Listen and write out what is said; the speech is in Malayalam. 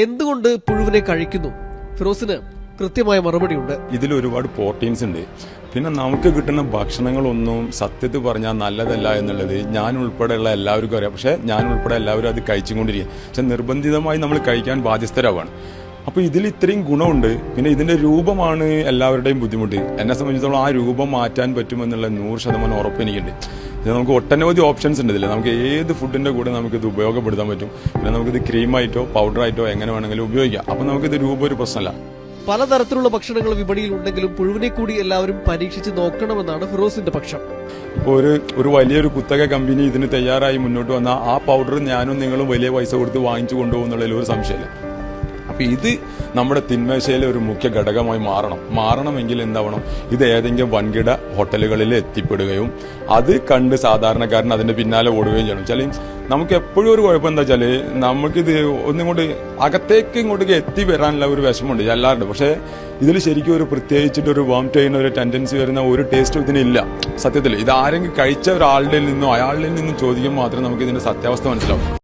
എന്തുകൊണ്ട് പുഴുവിനെ കഴിക്കുന്നു? ഫിറോസിന് കൃത്യമായ മറുപടിയുണ്ട്. ഇതിൽ ഒരുപാട് പ്രോട്ടീൻസ് ഉണ്ട്. പിന്നെ നമുക്ക് കിട്ടുന്ന ഭക്ഷണങ്ങളൊന്നും സത്യത്തിൽ പറഞ്ഞാൽ നല്ലതല്ല എന്നുള്ളത് ഞാൻ ഉൾപ്പെടെയുള്ള എല്ലാവർക്കും അറിയാം. പക്ഷെ ഞാൻ ഉൾപ്പെടെ എല്ലാവരും അത് കഴിച്ചുകൊണ്ടിരിക്കും. പക്ഷെ നിർബന്ധിതമായി നമ്മൾ കഴിക്കാൻ ബാധ്യസ്ഥരാവാണ്. അപ്പോൾ ഇതിൽ ഇത്രയും ഗുണമുണ്ട്. പിന്നെ ഇതിന്റെ രൂപമാണ് എല്ലാവരുടെയും ബുദ്ധിമുട്ട്. എന്നെ സംബന്ധിച്ചിടത്തോളം ആ രൂപം മാറ്റാൻ പറ്റുമെന്നുള്ള 100% ഉറപ്പ് എനിക്കുണ്ട്. ഇത് നമുക്ക് ഒട്ടനവധി ഓപ്ഷൻസ് ഉണ്ട്. ഇതിൽ നമുക്ക് ഏത് ഫുഡിന്റെ കൂടെ നമുക്കിത് ഉപയോഗപ്പെടുത്താൻ പറ്റും. പിന്നെ നമുക്കിത് ക്രീമായിട്ടോ പൗഡറായിട്ടോ എങ്ങനെ വേണമെങ്കിലും ഉപയോഗിക്കാം. അപ്പോൾ നമുക്കിത് രൂപം ഒരു പ്രശ്നമല്ല. പലതരത്തിലുള്ള ഭക്ഷണങ്ങൾ വിപണിയിൽ ഉണ്ടെങ്കിലും പുഴുവിനെ കൂടി എല്ലാവരും പരീക്ഷിച്ച് നോക്കണമെന്നാണ് ഫിറോസിന്റെ പക്ഷം. ഇപ്പോൾ ഒരു വലിയൊരു കുത്തക കമ്പനി ഇതിന് തയ്യാറായി മുന്നോട്ട് വന്നാൽ ആ പൗഡർ ഞാനും നിങ്ങളും വലിയ പൈസ കൊടുത്ത് വാങ്ങിച്ചു കൊണ്ടുപോകുന്നുള്ളതിൽ ഒരു സംശയമില്ല. അപ്പൊ ഇത് നമ്മുടെ തിന്മേശയിലെ ഒരു മുഖ്യ ഘടകമായി മാറണമെങ്കിൽ എന്താവണം, ഇത് ഏതെങ്കിലും വൻകിട ഹോട്ടലുകളിൽ എത്തിപ്പെടുകയും അത് കണ്ട് സാധാരണക്കാരൻ അതിന്റെ പിന്നാലെ ഓടുകയും ചെയ്യണം. വെച്ചാൽ നമുക്ക് എപ്പോഴും ഒരു കുഴപ്പം എന്താ വെച്ചാല് നമുക്കിത് ഒന്നിങ്ങോട്ട് അകത്തേക്ക് ഇങ്ങോട്ടേക്ക് എത്തി വരാനുള്ള ഒരു വിഷമമുണ്ട് എല്ലാവരുടെ. പക്ഷെ ഇതിൽ ശരിക്കും ഒരു പ്രത്യേകിച്ചിട്ട് ഒരു വോമിറ്റ് ചെയ്യുന്ന ഒരു ടെൻഡൻസി വരുന്ന ഒരു ടേസ്റ്റ് ഇതിനില്ല. സത്യത്തിൽ ഇത് ആരെങ്കിലും കഴിച്ച ഒരാളുടെ നിന്നോ അയാളുടെ നിന്നും ചോദിക്കുമ്പോൾ മാത്രമേ നമുക്ക് ഇതിന്റെ സത്യാവസ്ഥ മനസ്സിലാവും.